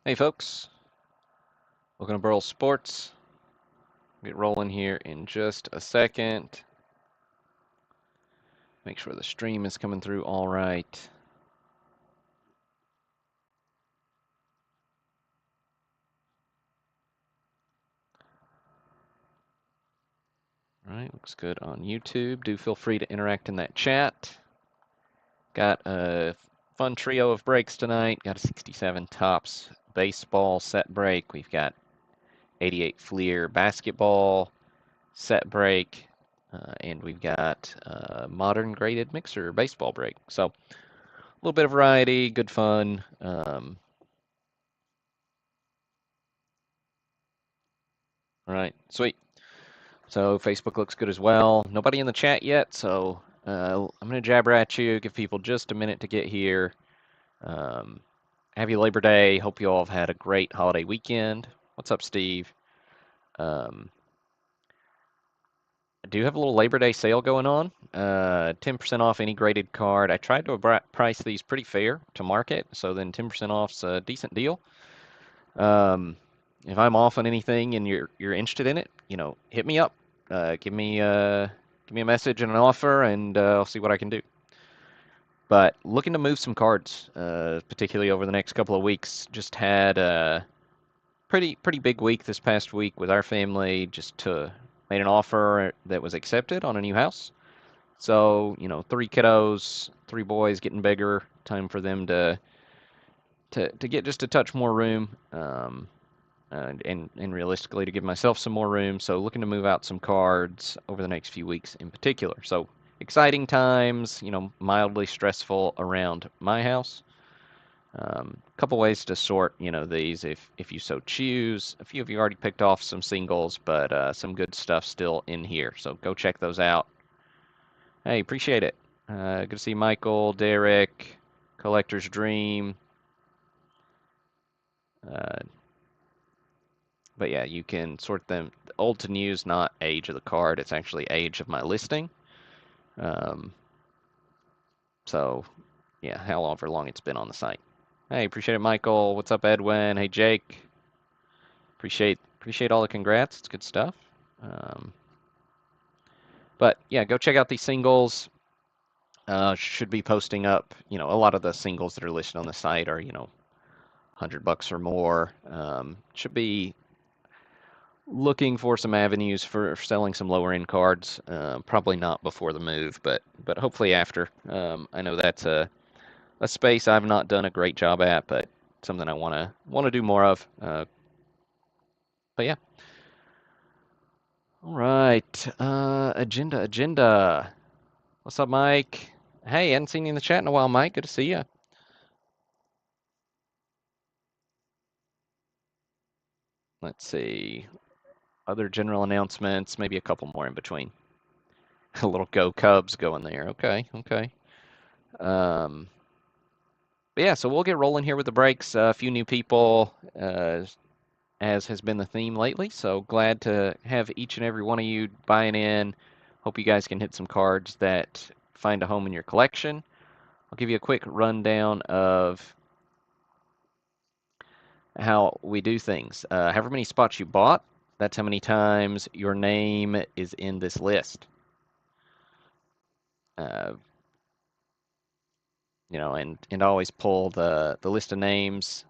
Hey folks, welcome to Burl Sports. Get rolling here in just a second. Make sure the stream is coming through all right. All right, looks good on YouTube. Do feel free to interact in that chat. Got a fun trio of breaks tonight. Got a 67 Topps baseball set break. We've got 88 Fleer basketball set break. And we've got a modern graded mixer baseball break. So a little bit of variety, good fun. All right, sweet. So Facebook looks good as well. Nobody in the chat yet, so I'm going to jabber at you, give people just a minute to get here. Happy Labor Day. Hope you all have had a great holiday weekend. What's up, Steve? Um, I do have a little Labor Day sale going on. 10% off any graded card. I tried to price these pretty fair to market, so then 10% off's a decent deal. If I'm off on anything and you're interested in it, hit me up. Give me a message and an offer, and I'll see what I can do. But looking to move some cards, particularly over the next couple of weeks. Just had a pretty big week this past week with our family. Made an offer that was accepted on a new house. So, three kiddos, three boys getting bigger. Time for them to get just a touch more room. And realistically to give myself some more room. So looking to move out some cards over the next few weeks in particular. So exciting times, mildly stressful around my house. A couple ways to sort, these if you so choose. A few of you already picked off some singles, but some good stuff still in here. So go check those out. Hey, appreciate it. Good to see Michael, Derek, Collector's Dream. Uh, But yeah, you can sort them old to new is not age of the card, it's actually age of my listing. Um, so yeah, however long it's been on the site. Hey, appreciate it, Michael. What's up, Edwin? Hey, Jake. Appreciate all the congrats. It's good stuff. Um, but yeah, go check out these singles. Should be posting up. A lot of the singles that are listed on the site are $100 or more. Should be looking for some avenues for selling some lower end cards. Probably not before the move, but hopefully after. I know that's a space I've not done a great job at, but something I want to do more of. But yeah. All right. Agenda. What's up, Mike? Hey, hadn't seen you in the chat in a while, Mike. Good to see you. Let's see. Other general announcements, maybe a couple more in between. A little Go Cubs going there. Okay. Um, But yeah, so we'll get rolling here with the breaks. A few new people, as has been the theme lately. So glad to have each and every one of you buying in. Hope you guys can hit some cards that find a home in your collection. I'll give you a quick rundown of how we do things. However many spots you bought, that's how many times your name is in this list. Uh, and always pull the list of names.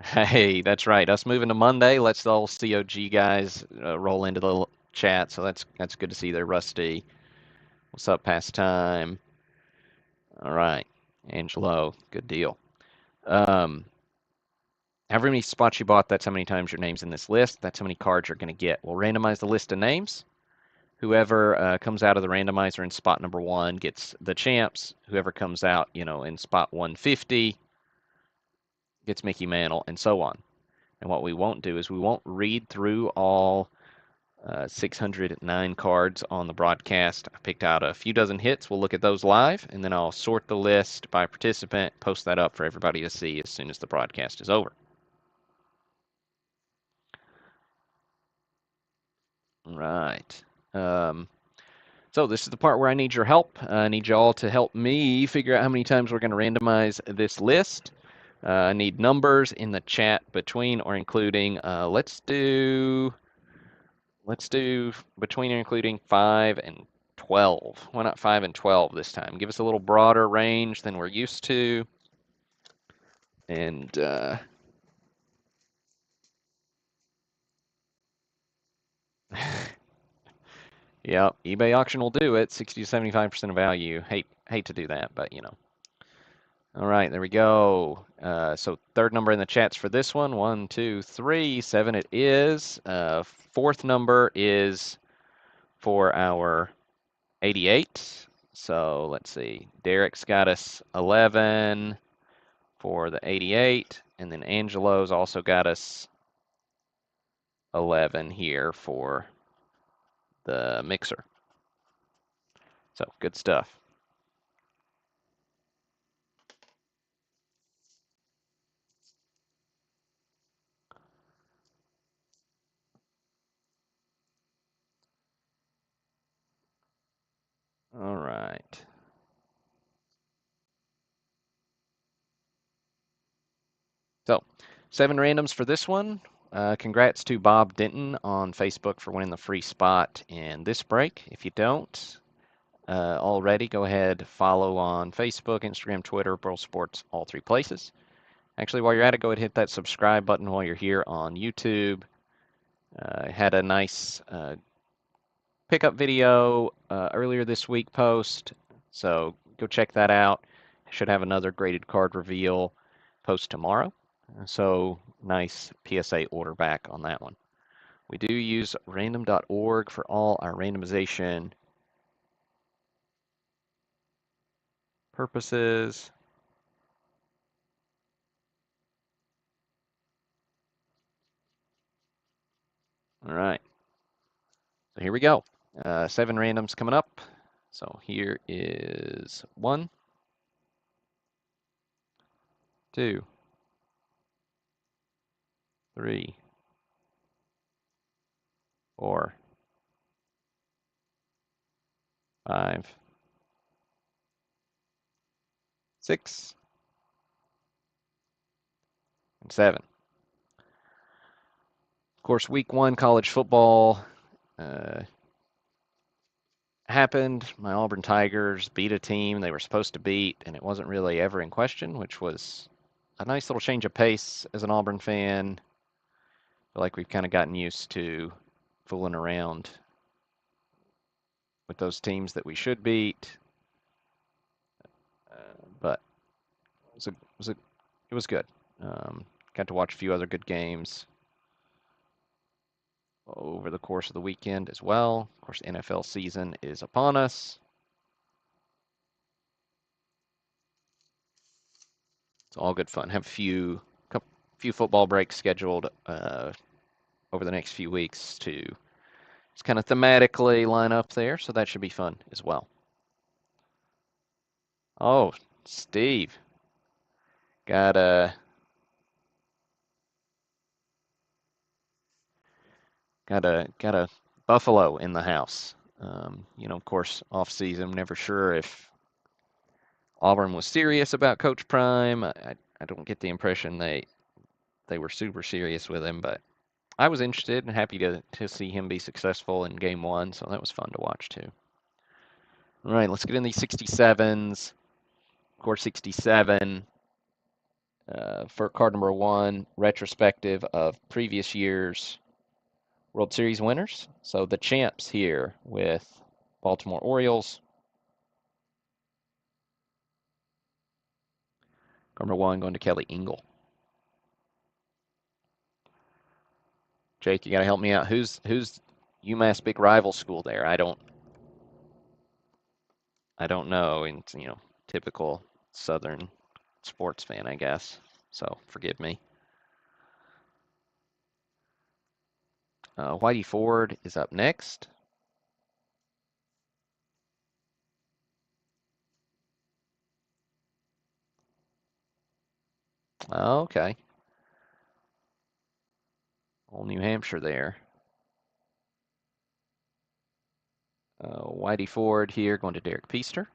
Hey, that's right. Us moving to Monday lets the old COG guys roll into the chat, so that's good to see there, Rusty. What's up, Pastime? All right, Angelo, good deal. However many spots you bought, that's how many times your name's in this list. That's how many cards you're going to get. We'll randomize the list of names. Whoever comes out of the randomizer in spot number 1 gets the champs. Whoever comes out, in spot 150 gets Mickey Mantle, and so on. And what we won't do is we won't read through all 609 cards on the broadcast. I picked out a few dozen hits. We'll look at those live, and then I'll sort the list by participant, post that up for everybody to see as soon as the broadcast is over. All right. So this is the part where I need your help. I need y'all to help me figure out how many times we're going to randomize this list. I need numbers in the chat between or including. Let's do between or including 5 and 12. Why not 5 and 12 this time? Give us a little broader range than we're used to. And yeah, eBay auction will do it. 60 to 75% of value. Hate to do that, but you know. All right, there we go. So third number in the chats for this one. 1, 2, 3, 7 it is. Fourth number is for our 88. So let's see. Derek's got us 11 for the 88. And then Angelo's also got us 11 here for the mixer. So good stuff. All right. So 7 randoms for this one. Congrats to Bob Denton on Facebook for winning the free spot in this break. If you don't already, go ahead, follow on Facebook, Instagram, Twitter, Burl Sports, all 3 places. Actually, while you're at it, go ahead and hit that subscribe button while you're here on YouTube. Had a nice pickup video earlier this week post, so go check that out. Should have another graded card reveal post tomorrow. So nice PSA order back on that one. We do use random.org for all our randomization purposes. All right. So here we go. 7 randoms coming up. So here is 1, 2, 3, 4, 5, 6, and 7. Of course, week 1 college football happened. My Auburn Tigers beat a team they were supposed to beat, and it wasn't really ever in question, which was a nice little change of pace as an Auburn fan. I feel like we've kind of gotten used to fooling around with those teams that we should beat. But it was good. Got to watch a few other good games over the course of the weekend as well. Of course, NFL season is upon us. It's all good fun. Have a few football breaks scheduled over the next few weeks to just kind of thematically line up there, so that should be fun as well. Oh, Steve, got a got a buffalo in the house. You know, of course, off season, never sure if Auburn was serious about Coach Prime. I don't get the impression they were super serious with him, but I was interested and happy to see him be successful in game 1, so that was fun to watch too. All right, let's get in these 67s. Of course, 67 for card number 1, retrospective of previous years' World Series winners. So the champs here with Baltimore Orioles. Card number 1 going to Kelly Engel. Jake, you got to help me out. Who's UMass big rival school there? I don't know. And you know, typical Southern sports fan, I guess. So forgive me. Whitey Ford is up next. Okay. Old New Hampshire there. Whitey Ford here going to Derek Peaster.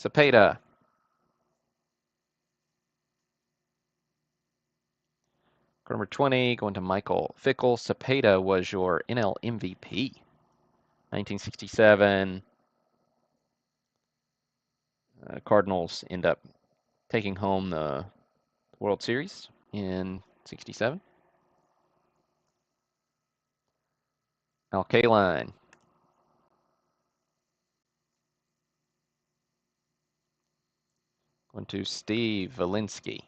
Cepeda. Number 20, going to Michael Fickle. Cepeda was your NL MVP. 1967. Cardinals end up taking home the World Series in 67. Al Kaline. Going to Steve Valinsky.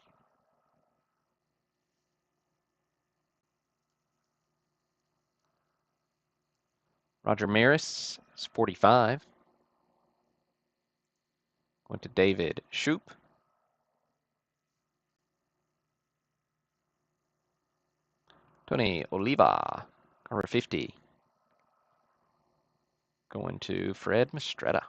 Roger Maris is 45. Going to David Shoup. Tony Oliva, number 50. Going to Fred Mistretta.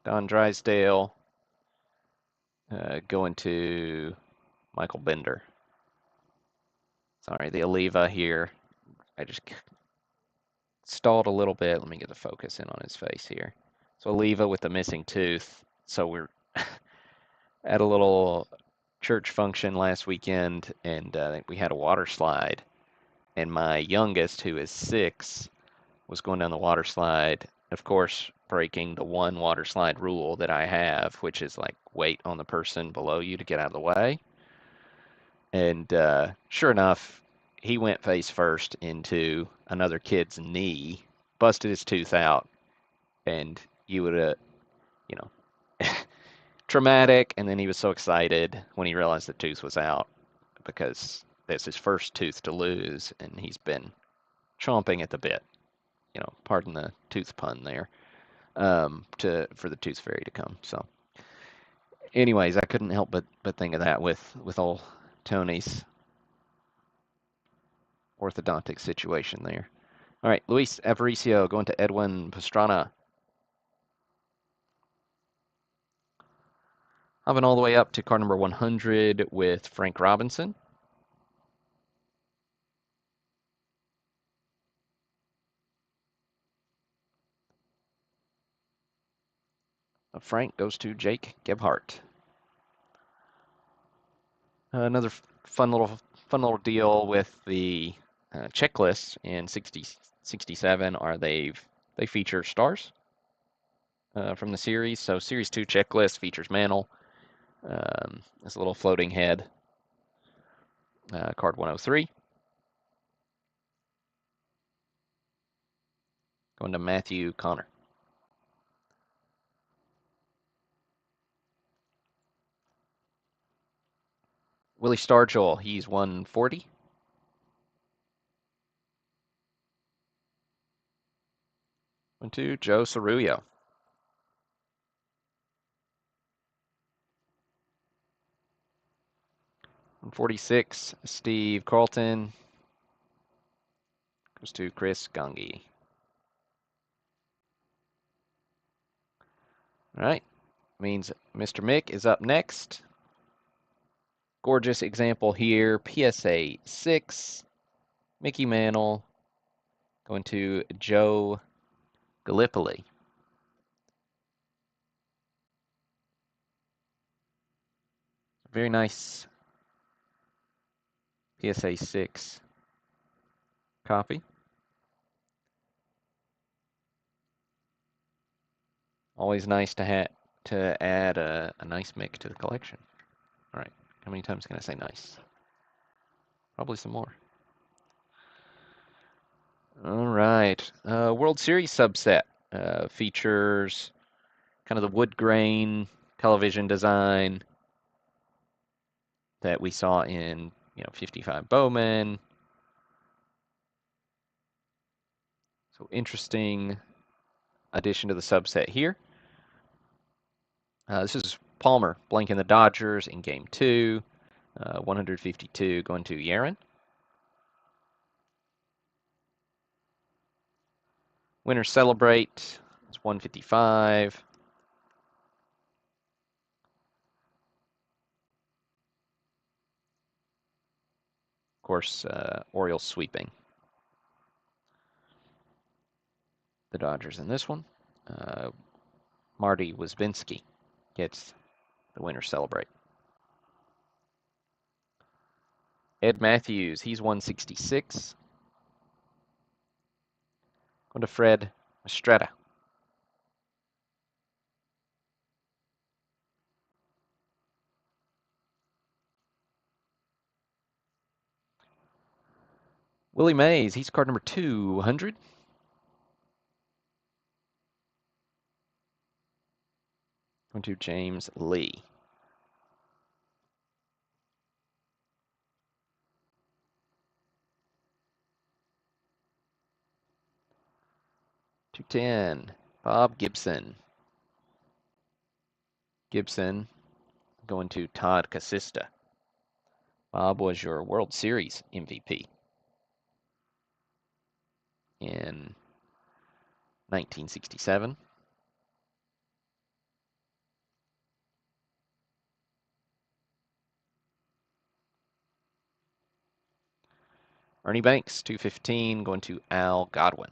Don Drysdale. Going to Michael Bender. Sorry, the Oliva here. I just stalled a little bit. Let me get the focus in on his face here. So Oliva with the missing tooth. So we're at a little church function last weekend, and we had a water slide. And my youngest, who is 6, was going down the water slide. Of course, breaking the one water slide rule that I have, which is like wait on the person below you to get out of the way. And sure enough, he went face first into another kid's knee, busted his tooth out, and you would have, you know, traumatic. And then he was so excited when he realized the tooth was out because that's his first tooth to lose, and he's been chomping at the bit. You know, pardon the tooth pun there, for the tooth fairy to come. So, anyways, I couldn't help but think of that with old Tony's orthodontic situation there. All right, Luis Aparicio going to Edwin Pastrana. Hopping all the way up to card number 100 with Frank Robinson. Frank goes to Jake Gebhardt. Another fun little deal with the checklists in 67 are they feature stars from the series. So Series 2 checklist features Mantle. This little floating head. Card 103. Going to Matthew Connor. Willie Stargell, he's 140. One to Joe Cerullo. 146, Steve Carlton. Goes to Chris Gangi. All right, means Mr. Mick is up next. Gorgeous example here, PSA 6, Mickey Mantle, going to Joe Gallipoli. Very nice PSA 6 copy. Always nice to add a nice Mick to the collection. All right, how many times can I say nice? Probably some more. All right, World Series subset features kind of the wood grain television design that we saw in 55 Bowman. So interesting addition to the subset here. This is Palmer blanking the Dodgers in Game 2. 152 going to Yaron. Winners celebrate. It's 155. course, Orioles sweeping the Dodgers in this one. Marty Wisbinski gets the winner celebrate. Ed Matthews, he's 166. Going to Fred Estrada. Willie Mays, he's card number 200. Going to James Lee. .210, Bob Gibson. Gibson going to Todd Casista. Bob was your World Series MVP in 1967. Ernie Banks, 215, going to Al Godwin.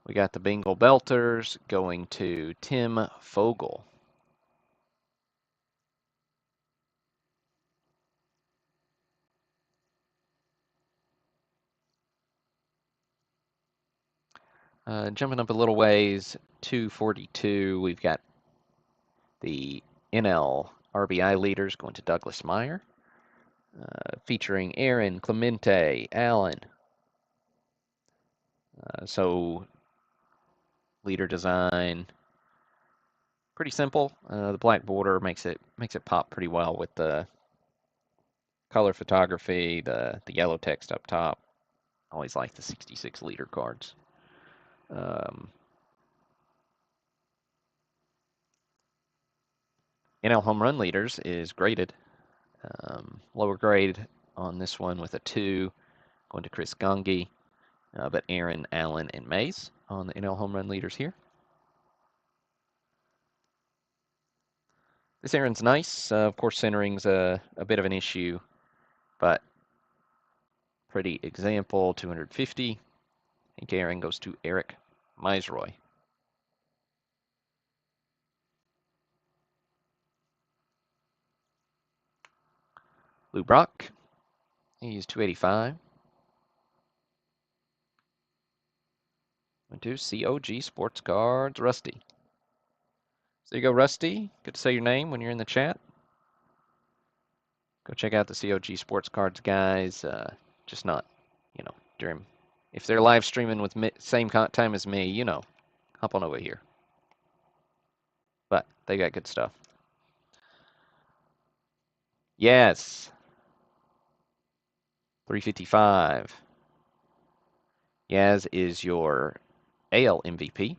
We got the Bengal Belters going to Tim Fogel. Jumping up a little ways, 242, we've got the NL RBI leaders going to Douglas Meyer, featuring Aaron, Clemente, Allen. So leader design, pretty simple. The black border makes it pop pretty well with the color photography, the yellow text up top. Always like the 66 leader cards. NL home run leaders is graded. Lower grade on this one with a 2, going to Chris Gongi, but Aaron, Allen, and Mays on the NL home run leaders here. This Aaron's nice. Of course, centering's a bit of an issue, but pretty example, 250. I think Aaron goes to Eric Misroy. Lou Brock, he's 285. Went to COG Sports Cards, Rusty. So there you go, Rusty. Good to say your name when you're in the chat. Go check out the COG Sports Cards guys. Just not, during. If they're live streaming with same time as me, hop on over here. But they got good stuff. Yes. 355. Yaz is your AL MVP.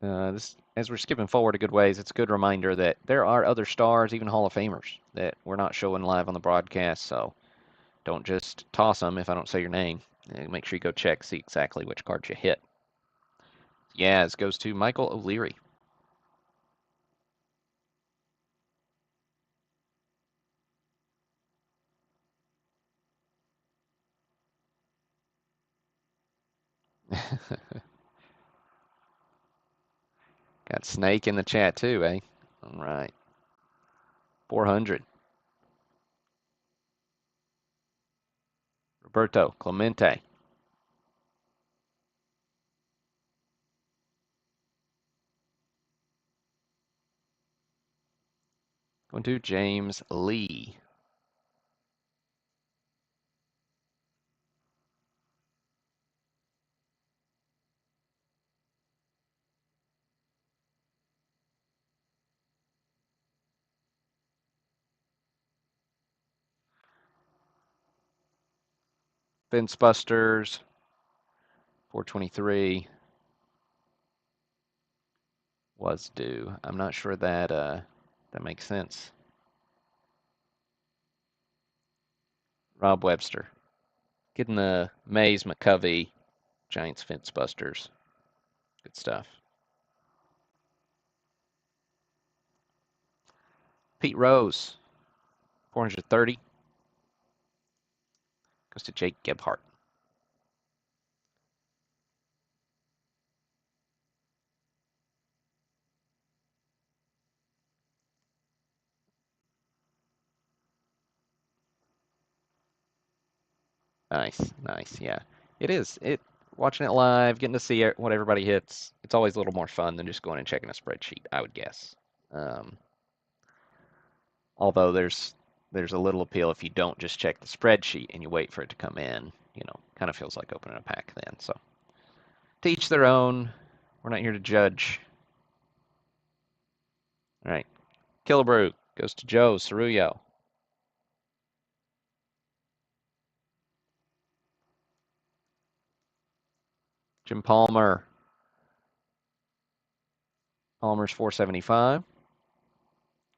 As we're skipping forward a good ways, it's a good reminder that there are other stars, even Hall of Famers, that we're not showing live on the broadcast. So don't just toss them if I don't say your name. Make sure you go check, see exactly which cards you hit. Yaz goes to Michael O'Leary. Got Snake in the chat too, eh? All right. 400. Roberto Clemente. Going to James Lee. Fence Busters. 423 was due. I'm not sure that that makes sense. Rob Webster. Getting the Mays McCovey Giants Fence Busters. Good stuff. Pete Rose, 430. Goes to Jake Gebhardt. Nice, nice. Yeah, it is. Watching it live, getting to see what everybody hits. It's always a little more fun than just going and checking a spreadsheet, I would guess. Um, although there's a little appeal if you don't just check the spreadsheet and you wait for it to come in. Kind of feels like opening a pack then. So to each their own. We're not here to judge. All right, Killebrew goes to Joe Cerullo. Jim Palmer. Palmer's 475.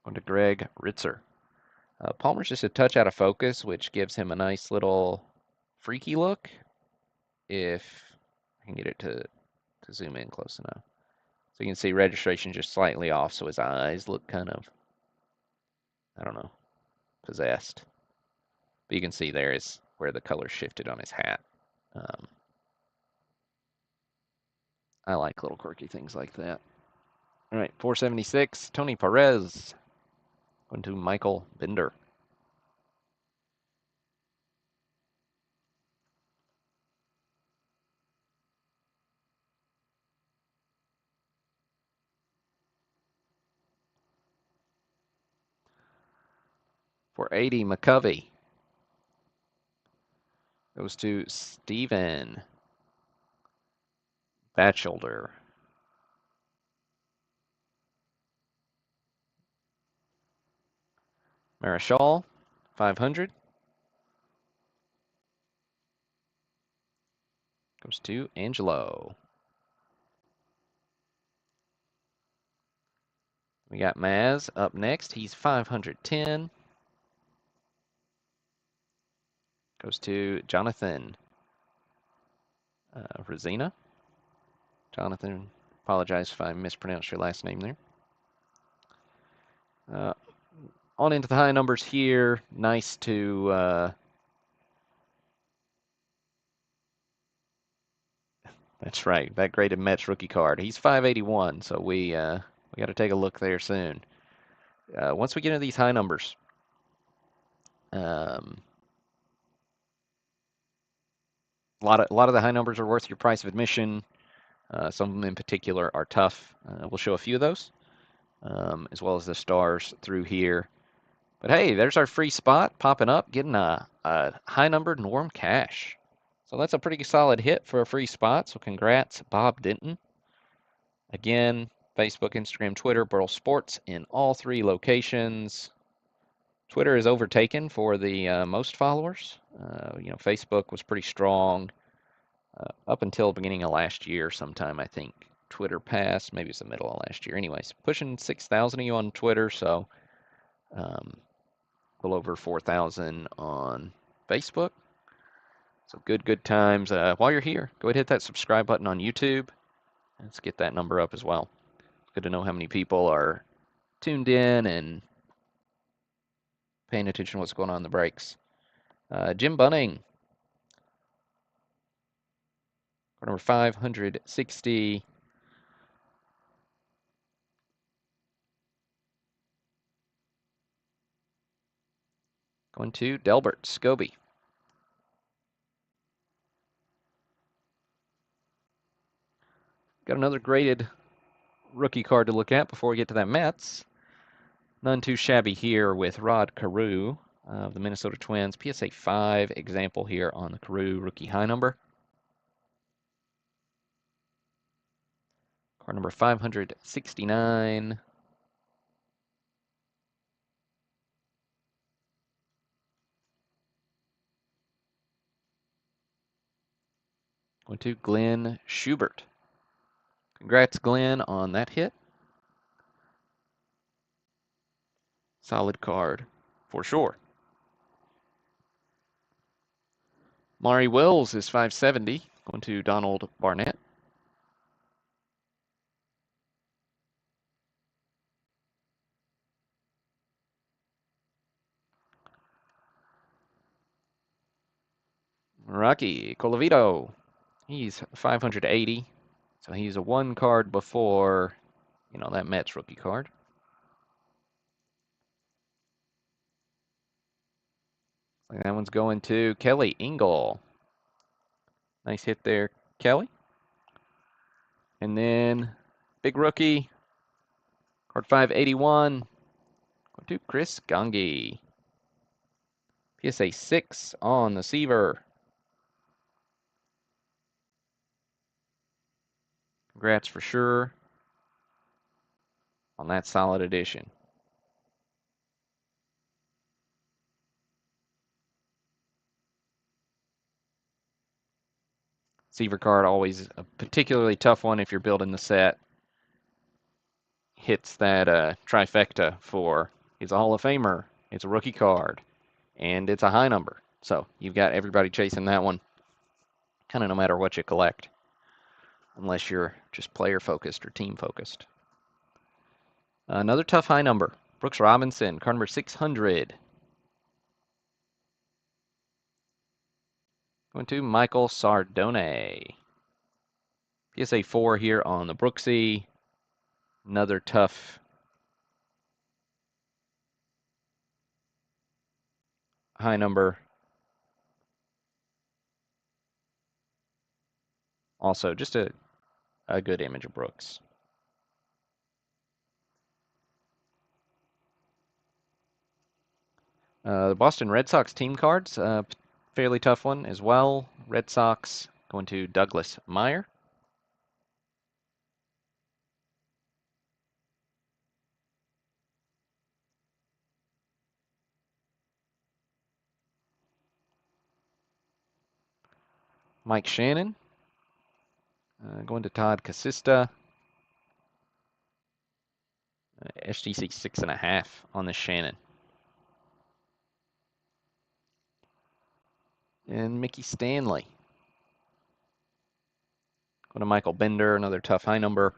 Going to Greg Ritzer. Palmer's just a touch out of focus, which gives him a nice little freaky look. If I can get it to zoom in close enough. So you can see registration just slightly off, so his eyes look kind of, I don't know, possessed. But you can see there is where the color shifted on his hat. I like little quirky things like that. All right, 476, Tony Perez. Going to Michael Bender. For 80, McCovey. Goes to Steven Batchelder. Marichal, 500. Goes to Angelo. We got Maz up next. He's 510. Goes to Jonathan Rosina. Jonathan, apologize if I mispronounced your last name there. On into the high numbers here. Nice to. That's right. That graded Mets rookie card. He's 581, so we got to take a look there soon. Once we get into these high numbers, a lot of the high numbers are worth your price of admission. Some of them in particular are tough. We'll show a few of those, as well as the stars through here. But hey, there's our free spot popping up, getting a high numbered Norm Cash. So that's a pretty solid hit for a free spot. So congrats, Bob Denton. Again, Facebook, Instagram, Twitter, Burl Sports in all 3 locations. Twitter is overtaken for the most followers. Facebook was pretty strong up until the beginning of last year sometime, I think. Twitter passed, maybe it's the middle of last year. Anyways, pushing 6,000 of you on Twitter, so a little over 4,000 on Facebook. So good times. While you're here, go ahead and hit that subscribe button on YouTube. Let's get that number up as well. It's good to know how many people are tuned in and paying attention to what's going on in the breaks. Jim Bunning, number 560. Going to Delbert Scobie. Got another graded rookie card to look at before we get to that Mets. None too shabby here with Rod Carew of the Minnesota Twins. PSA 5 example here on the Carew rookie high number. Card number 569. Going to Glenn Schubert. Congrats, Glenn, on that hit. Solid card for sure. Maury Wills is 570. Going to Donald Barnett. Rocky Colavito. He's 580, so he's a one card before, that Mets rookie card. That one's going to Kelly Engel. Nice hit there, Kelly. And then big rookie, card 581, going to Chris Gangi. PSA 6 on the Seaver. Congrats for sure on that solid addition. Seaver card, always a particularly tough one if you're building the set. Hits that trifecta for he's a Hall of Famer, it's a rookie card, and it's a high number. So you've got everybody chasing that one, kind of no matter what you collect, unless you're just player focused or team focused. Another tough high number, Brooks Robinson, card number 600. Going to Michael Sardone. PSA 4 here on the Brooksy. Another tough high number. Also, just a good image of Brooks. The Boston Red Sox team cards, fairly tough one as well. Red Sox going to Douglas Meyer. Mike Shannon going to Todd Casista. SGC 6.5 on the Shannon. And Mickey Stanley. Going to Michael Bender, another tough high number.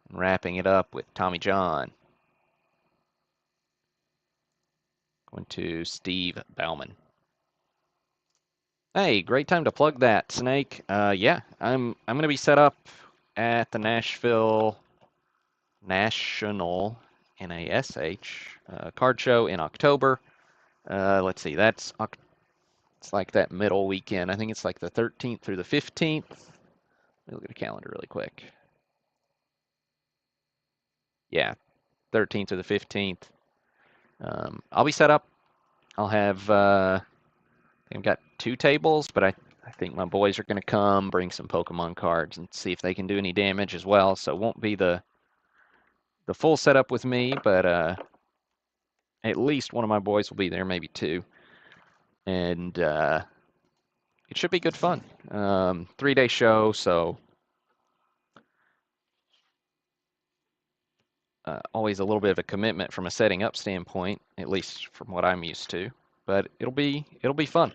And wrapping it up with Tommy John. Going to Steve Bauman. Hey, great time to plug that, Snake. Yeah, I'm going to be set up at the Nashville National NASH card show in October. Let's see, it's like that middle weekend. I think it's like the 13th through the 15th. Let me look at the calendar really quick. Yeah, 13th to the 15th. I'll be set up. I'll have I've got 2 tables, but I think my boys are going to come, bring some Pokemon cards, and see if they can do any damage as well. So it won't be the full setup with me, but at least one of my boys will be there, maybe 2. And it should be good fun. 3-day show, so always a little bit of a commitment from a setting up standpoint, at least from what I'm used to. But it'll be fun.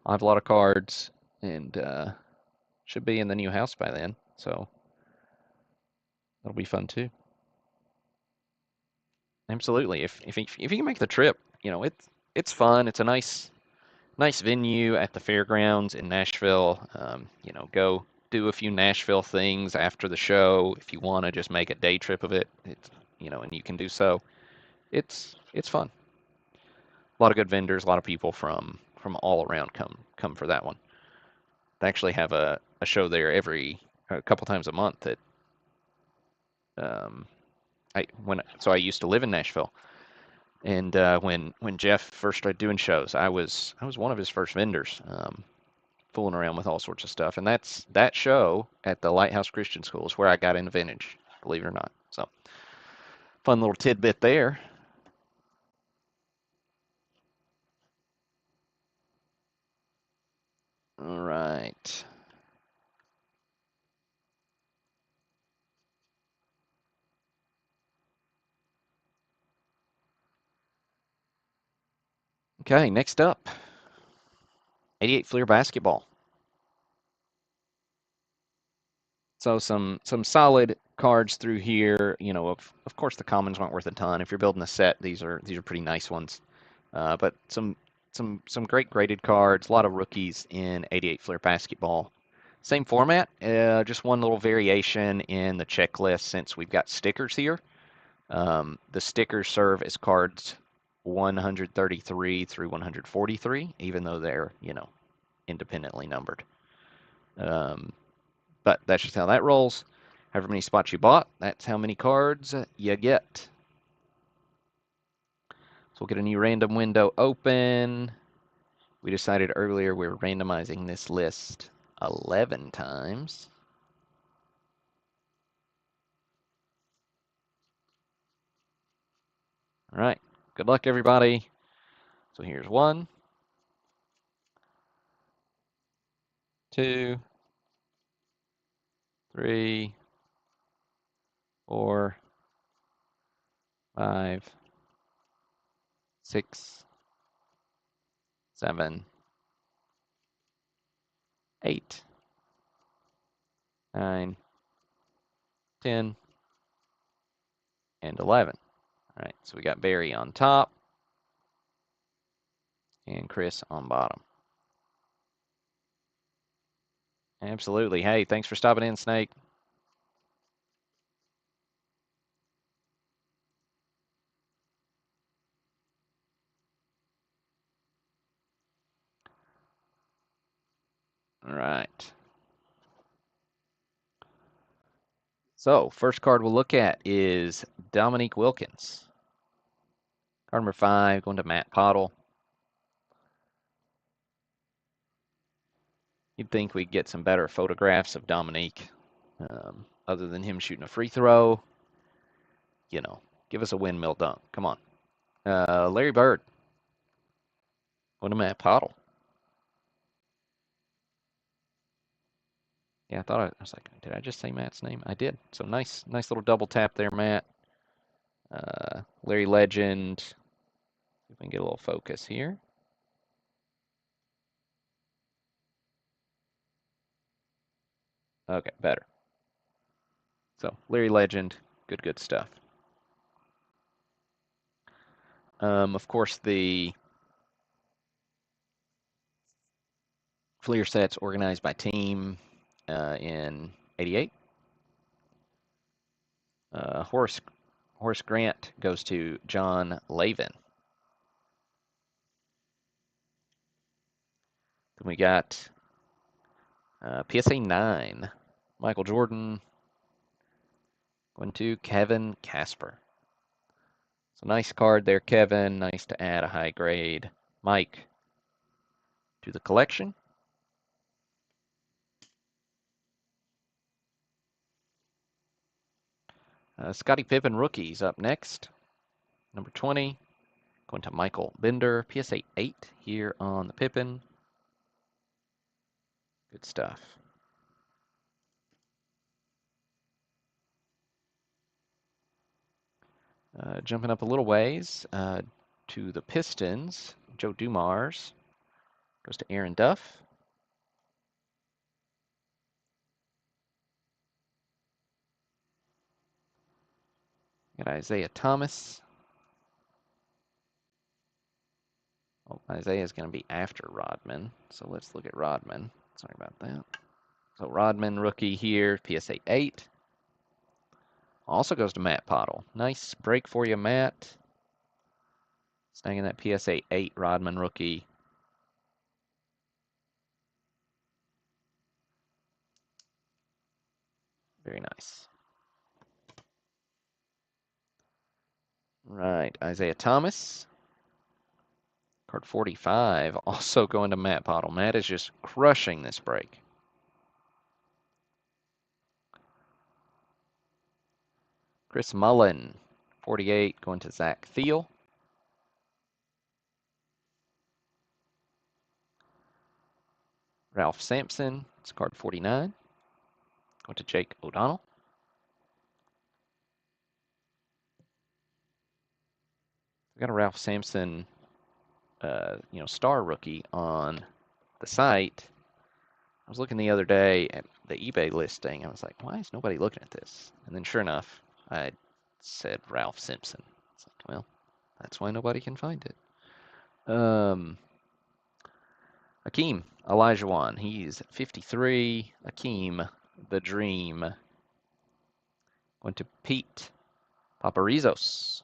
I'll have a lot of cards, and should be in the new house by then, so that'll be fun too. Absolutely. If you can make the trip, it's fun. It's a nice venue at the fairgrounds in Nashville. Go do a few Nashville things after the show if you want to just make a day trip of it. It's and you can do so. It's fun. A lot of good vendors, a lot of people from all around come for that one. They actually have a show there a couple times a month that I used to live in Nashville, and when Jeff first started doing shows, I was one of his first vendors, fooling around with all sorts of stuff, and that show at the Lighthouse Christian School is where I got into vintage, believe it or not. So fun little tidbit there. All right. Okay, next up, 88 Fleer basketball. So some solid cards through here. Of course the commons aren't worth a ton. If you're building a set, these are pretty nice ones. But some some great graded cards, a lot of rookies in 88 Flair basketball. Same format, just one little variation in the checklist since we've got stickers here. The stickers serve as cards 133 through 143, even though they're, independently numbered. But that's just how that rolls. However many spots you bought, that's how many cards you get. So we'll get a new random window open. We decided earlier we were randomizing this list 11 times. All right, good luck, everybody. So here's 1, 2, 3, 4, 5, 6, 7, 8, 9, 10, and 11. All right, so we got Barry on top and Chris on bottom. Absolutely. Hey, thanks for stopping in, Snake. All right. So, first card we'll look at is Dominique Wilkins. Card number 5 going to Matt Pottle. You'd think we'd get some better photographs of Dominique, other than him shooting a free throw. Give us a windmill dunk. Come on. Larry Bird going to Matt Pottle. Yeah, I was like, did I just say Matt's name? I did. So nice little double tap there, Matt. Larry Legend. See if we can get a little focus here. Okay, better. So Larry Legend, good stuff. Of course, the Fleer sets organized by team in 88. Horace Grant goes to John Lavin. Then we got PSA 9, Michael Jordan going to Kevin Casper. So nice card there, Kevin. Nice to add a high grade Mike to the collection. Scottie Pippen rookies up next. Number 20 going to Michael Bender. PSA 8 here on the Pippen. Good stuff. Jumping up a little ways to the Pistons, Joe Dumars goes to Aaron Duff. Got Isaiah Thomas. Oh, Isaiah's going to be after Rodman, so let's look at Rodman. Sorry about that. So Rodman rookie here, PSA 8. Also goes to Matt Pottle. Nice break for you, Matt. Snagging that PSA 8 Rodman rookie. Very nice. Right, Isaiah Thomas. Card 45, also going to Matt Pottle. Matt is just crushing this break. Chris Mullen, 48, going to Zach Thiel. Ralph Sampson, it's card 49. Going to Jake O'Donnell. We got a Ralph Sampson, star rookie on the site. I was looking the other day at the eBay listing. I was like, why is nobody looking at this? And then sure enough, I said Ralph Simpson. It's like, well, that's why nobody can find it. Akeem Olajuwon. He's 53. Akeem, the Dream. Going to Pete Paparizos.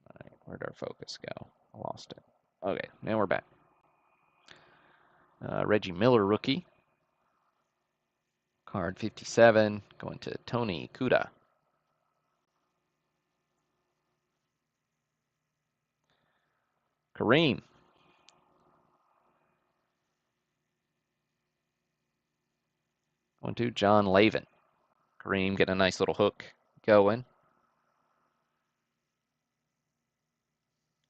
All right, where'd our focus go? I lost it. Okay, now we're back. Reggie Miller, rookie. Card 57, going to Tony Kuda. Kareem. Going to John Lavin. Kareem getting a nice little hook going.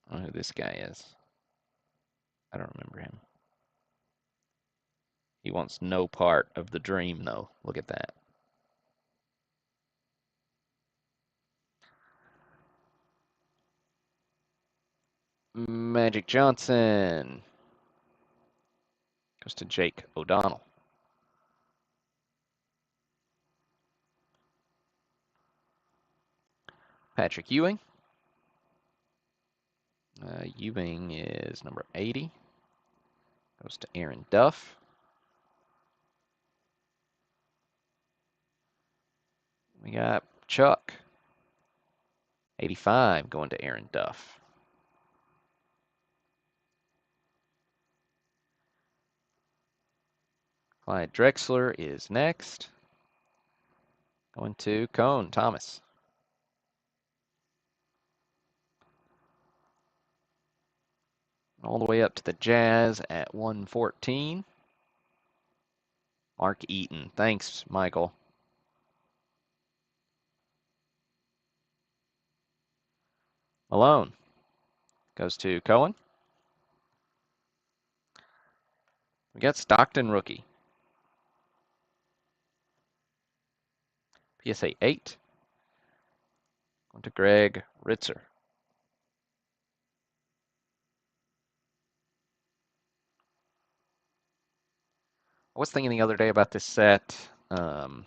I don't know who this guy is. I don't remember him. He wants no part of the Dream, though. Look at that. Magic Johnson goes to Jake O'Donnell. Patrick Ewing. Ewing is number 80. Goes to Aaron Duff. We got Chuck. 85 going to Aaron Duff. Clyde Drexler is next. Going to Cone Thomas. All the way up to the Jazz at 114. Mark Eaton. Thanks, Michael. Malone goes to Cohen. We got Stockton rookie. PSA 8. Going to Greg Ritzer. I was thinking the other day about this set. So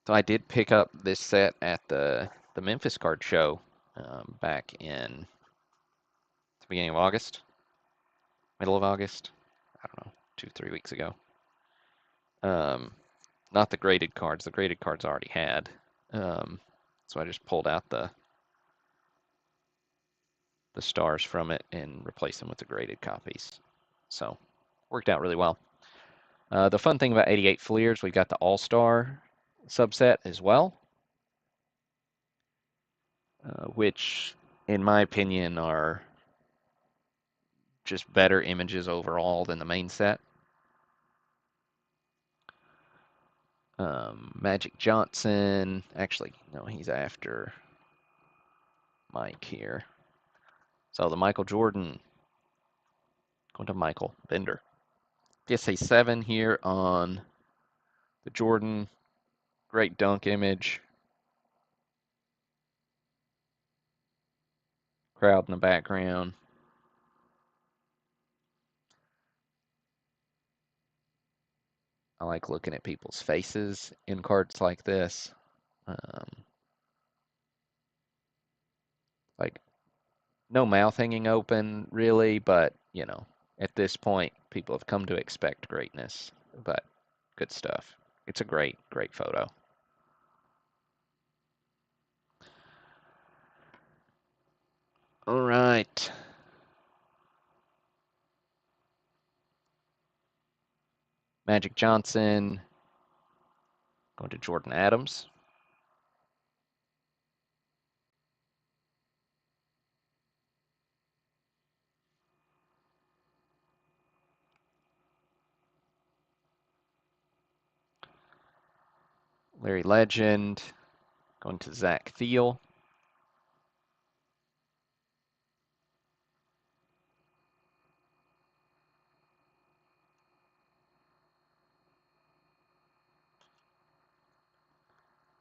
I did pick up this set at the Memphis card show back in the beginning of August, middle of August. I don't know, 2-3 weeks ago. Not the graded cards. The graded cards I already had. So I just pulled out the stars from it and replaced them with the graded copies. So worked out really well. The fun thing about 88 Fleers, we've got the All-Star subset as well, which, in my opinion, are just better images overall than the main set. Magic Johnson, actually, no, he's after Mike here. So the Michael Jordan, going to Michael Bender. PSA 7 here on the Jordan. Great dunk image. Crowd in the background. I like looking at people's faces in cards like this. Like, no mouth hanging open, really, but, you know, at this point, people have come to expect greatness. But good stuff. It's a great, great photo. All right. Magic Johnson going to Jordan Adams. Larry Legend going to Zach Thiel.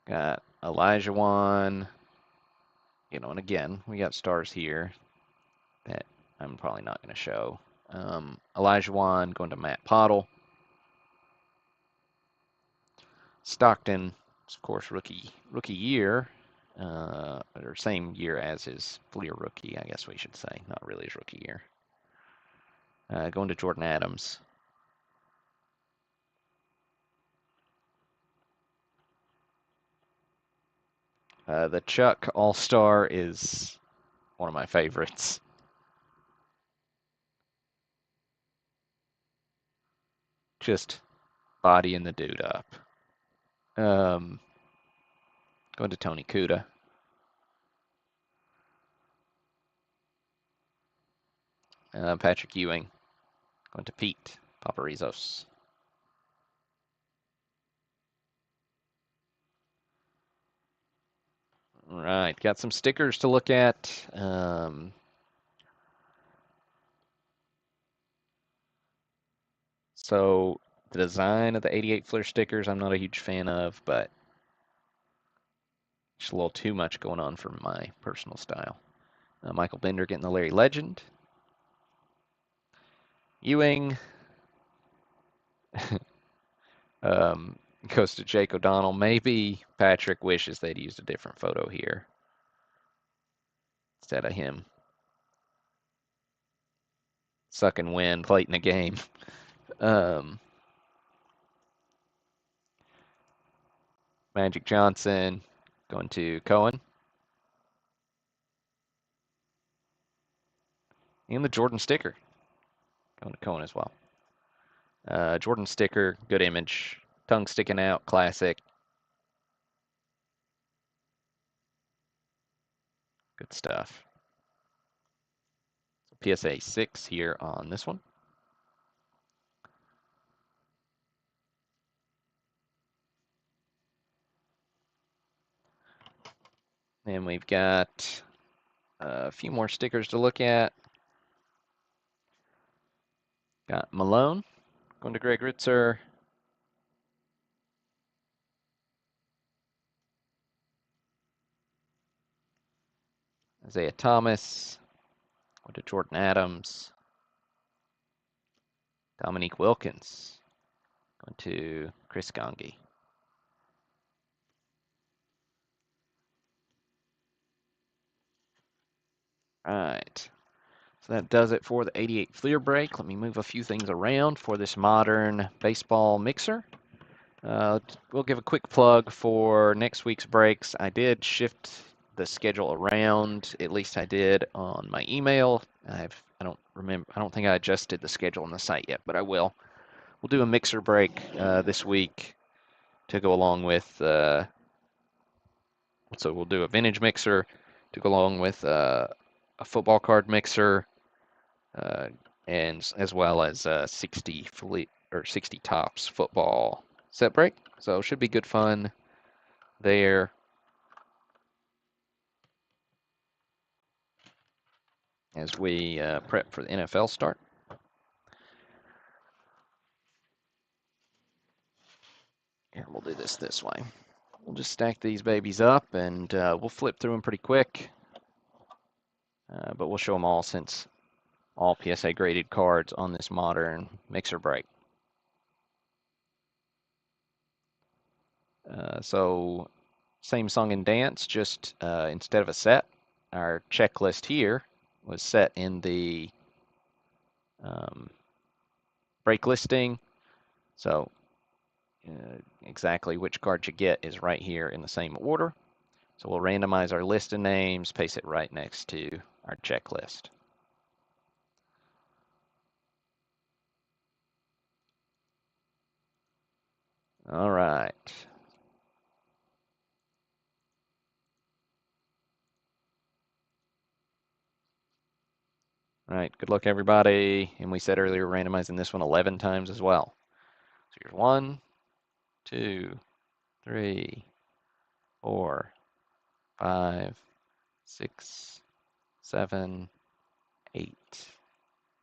Got Olajuwon. You know, and again, we got stars here that I'm probably not going to show. Olajuwon going to Matt Pottle. Stockton, of course, rookie year. or same year as his Fleer rookie, I guess we should say, not really his rookie year. Going to Jordan Adams. The Chuck All-Star is one of my favorites. Just bodying the dude up. Um, Going to Tony Kuda. Patrick Ewing. Going to Pete Paparizos. All right, got some stickers to look at. So the design of the 88 Fleer stickers, I'm not a huge fan of, but it's a little too much going on for my personal style. Michael Bender getting the Larry Legend. Ewing goes to Jake O'Donnell. Maybe Patrick wishes they'd used a different photo here instead of him sucking wind late in the game. Magic Johnson going to Cohen. And the Jordan sticker going to Cohen as well. Jordan sticker, good image. Tongue sticking out, classic. Good stuff. So PSA 6 here on this one. And we've got a few more stickers to look at. Got Malone going to Greg Ritzer. Isaiah Thomas going to Jordan Adams. Dominique Wilkins going to Chris Gangi. All right. So that does it for the 88 Fleer break. Let me move a few things around for this modern baseball mixer. We'll give a quick plug for next week's breaks. I did shift the schedule around. At least I did on my email. I don't remember. I don't think I adjusted the schedule on the site yet, but I will. We'll do a mixer break this week to go along with. So we'll do a vintage mixer to go along with a football card mixer, and as well as 60 or 60 tops football set break. So it should be good fun there. As we prep for the NFL start. Here, we'll do this way. We'll just stack these babies up, and we'll flip through them pretty quick. But we'll show them all since all PSA graded cards on this modern mixer break. So same song and dance, just instead of a set, our checklist here was set in the break listing. So exactly which card you get is right here in the same order. So we'll randomize our list of names, paste it right next to our checklist. All right. All right, good luck everybody. And we said earlier, randomizing this one 11 times as well. So here's 1, 2, 3, 4, 5, 6, 7, 8,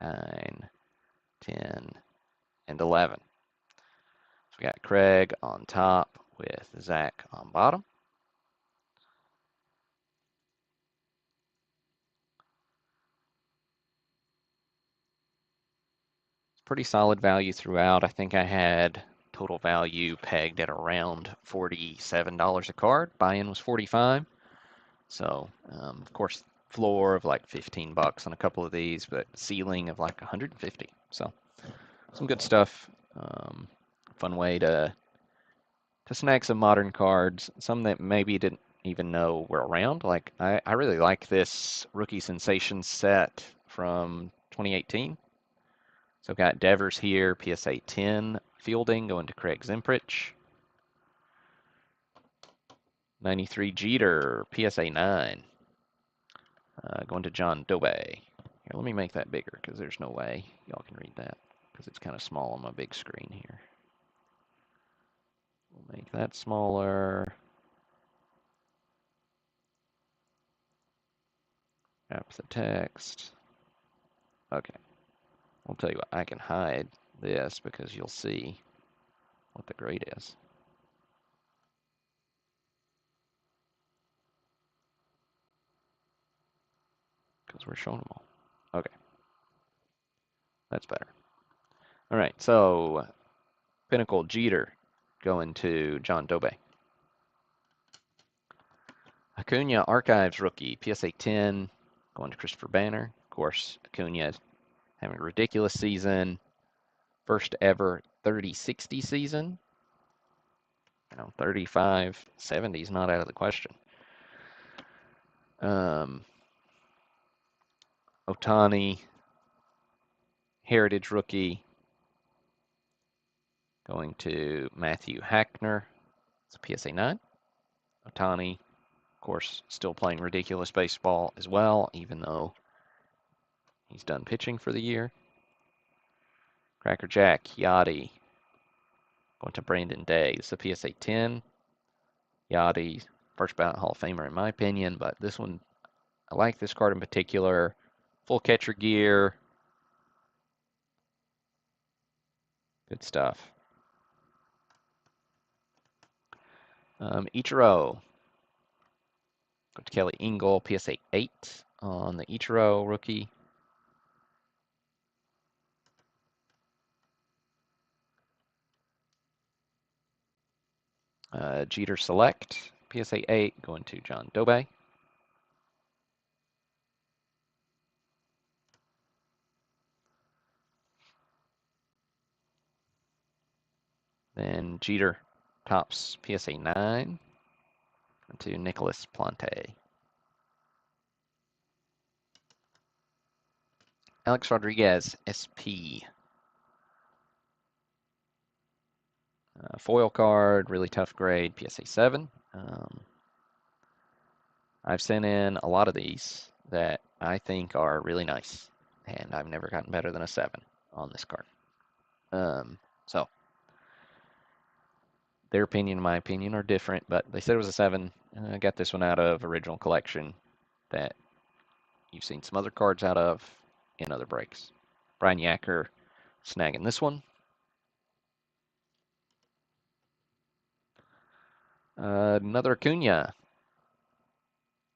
9, 10, and 11. So we got Craig on top with Zach on bottom. It's pretty solid value throughout. I think I had total value pegged at around $47 a card. Buy-in was $45. So, of course, floor of like 15 bucks on a couple of these, but ceiling of like 150. So, some good stuff. Fun way to snag some modern cards, some that maybe didn't even know were around. Like I really like this Rookie Sensation set from 2018. So I've got Devers here, PSA 10 fielding going to Craig Zemprich. 93 Jeter, PSA 9 going to John Dobe. Here, let me make that bigger because there's no way y'all can read that because it's kind of small on my big screen here. We'll make that smaller. Wrap the text. Okay. I'll tell you what, I can hide this because you'll see what the grade is. Because we're showing them all. Okay. That's better. All right, so Pinnacle Jeter going to John Dobe. Acuna Archives rookie, PSA 10 going to Christopher Banner. Of course, Acuna having a ridiculous season. First ever 30-60 season. 35-70 is not out of the question. Otani, Heritage rookie, going to Matthew Hackner. It's a PSA 9. Otani, of course, still playing ridiculous baseball as well, even though he's done pitching for the year. Cracker Jack, Yachty, going to Brandon Day. This is a PSA 10. Yachty, first ballot Hall of Famer in my opinion, but this one, I like this card in particular. Full catcher gear. Good stuff. Ichiro. Go to Kelly Engel, PSA 8 on the Ichiro rookie. Jeter Select, PSA 8 going to John Dobe. Then Jeter Tops, PSA 9 to Nicholas Plante. Alex Rodriguez, SP. Foil card, really tough grade, PSA 7. I've sent in a lot of these that I think are really nice, and I've never gotten better than a 7 on this card. So, their opinion and my opinion are different, but they said it was a 7. I got this one out of original collection that you've seen some other cards out of in other breaks. Brian Yacker snagging this one. Another Acuna.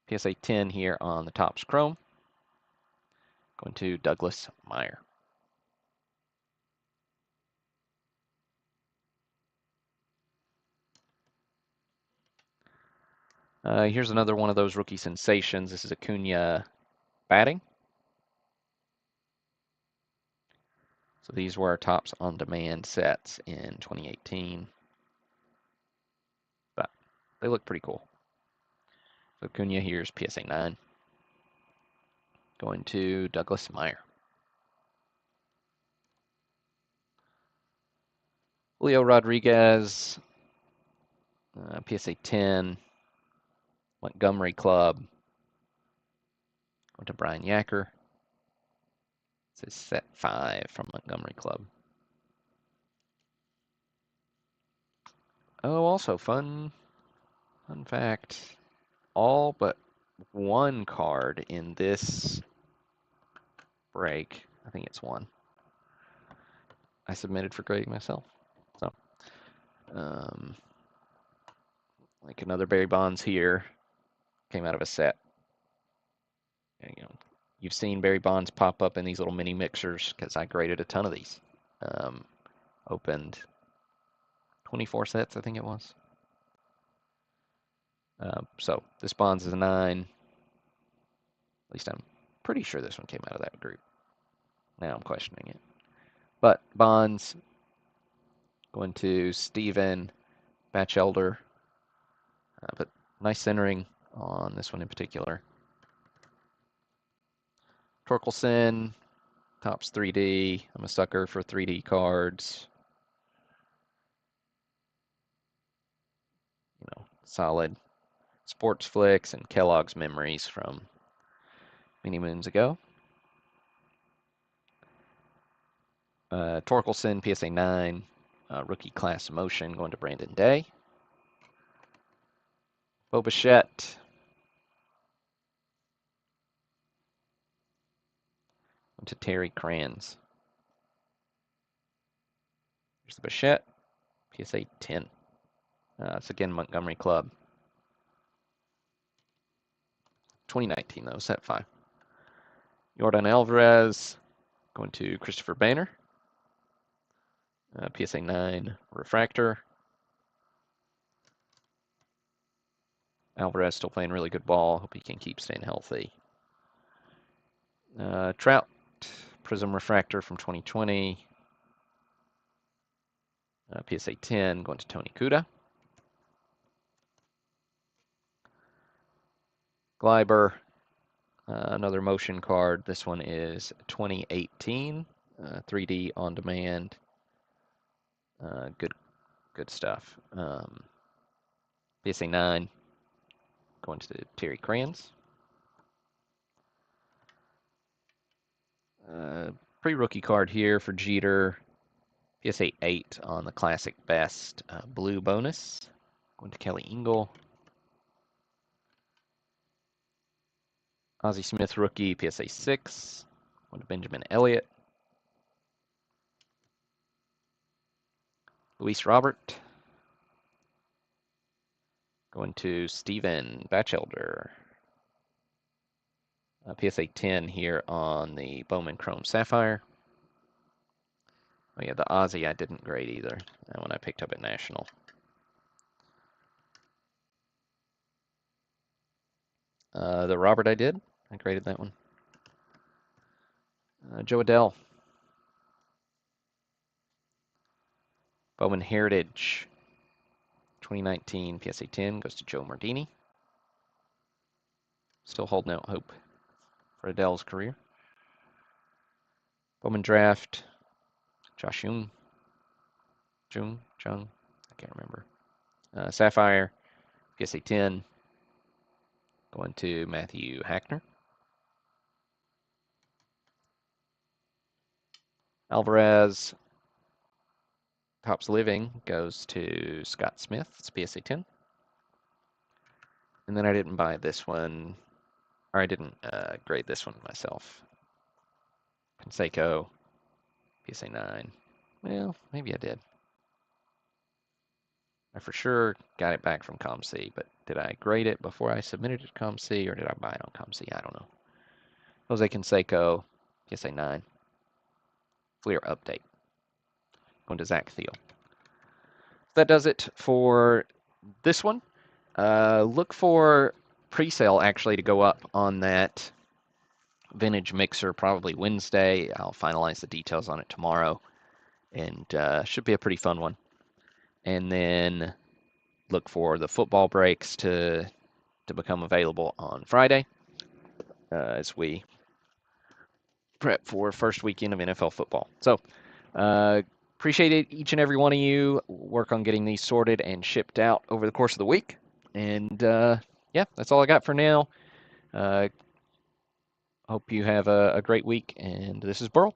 PSA 10 here on the Topps Chrome. Going to Douglas Meyer. Here's another one of those rookie sensations. This is Acuna batting. So these were our Topps on demand sets in 2018. But they look pretty cool. So Acuna here's PSA 9. Going to Douglas Meyer. Julio Rodriguez, PSA 10. Montgomery Club. Going to Brian Yacker. This is set 5 from Montgomery Club. Oh, also fun fact. All but one card in this break, I think it's one, I submitted for grading myself. So, like another Barry Bonds here, came out of a set. And, you've seen Barry Bonds pop up in these little mini mixers because I graded a ton of these. Opened 24 sets, I think it was. So this Bonds is a 9. At least I'm pretty sure this one came out of that group. Now I'm questioning it. But Bonds going to Steven Batchelder. But nice centering on this one in particular. Torkelson, Topps 3D. I'm a sucker for 3D cards. You know, solid Sports Flicks and Kellogg's Memories from many moons ago. Torkelson, PSA 9, rookie class motion going to Brandon Day. Bo Bichette. To Terry Kranz. Here's the Bichette, PSA 10. It's again Montgomery Club. 2019 though, set 5. Yordan Alvarez going to Christopher Banner. PSA 9 refractor. Alvarez still playing really good ball. Hope he can keep staying healthy. Trout Prism refractor from 2020. PSA 10 going to Tony Kuda. Gleiber, another motion card. This one is 2018, 3D on demand. Good stuff. PSA 9 going to Terry Kranz. Pre-rookie card here for Jeter. PSA 8 on the Classic Best blue bonus. Going to Kelly Engel. Ozzie Smith rookie, PSA 6. Going to Benjamin Elliott. Luis Robert. Going to Steven Batchelder. PSA 10 here on the Bowman Chrome Sapphire. Oh yeah, the Ozzie I didn't grade either. That one I picked up at National. The Robert I did. I graded that one. Joe Adell. Bowman Heritage. 2019 PSA 10 goes to Joe Mardini. Still holding out hope for Adell's career. Bowman Draft. Josh Jung. I can't remember. Sapphire. PSA 10 going to Matthew Hackner. Alvarez. Topps Living goes to Scott Smith. It's PSA 10. And then I didn't buy this one, or I didn't grade this one myself. Canseco, PSA 9. Well, maybe I did. I for sure got it back from ComC, but did I grade it before I submitted it to ComC, or did I buy it on ComC? I don't know. Jose Canseco, PSA 9. Fleer update. Going to Zach Thiel. That does it for this one. Look for pre-sale actually to go up on that vintage mixer probably Wednesday. I'll finalize the details on it tomorrow, and should be a pretty fun one. And then look for the football breaks to become available on Friday as we prep for first weekend of NFL football. So appreciate it, each and every one of you. Work on getting these sorted and shipped out over the course of the week. And yeah, that's all I got for now. Hope you have a great week. And this is Burl.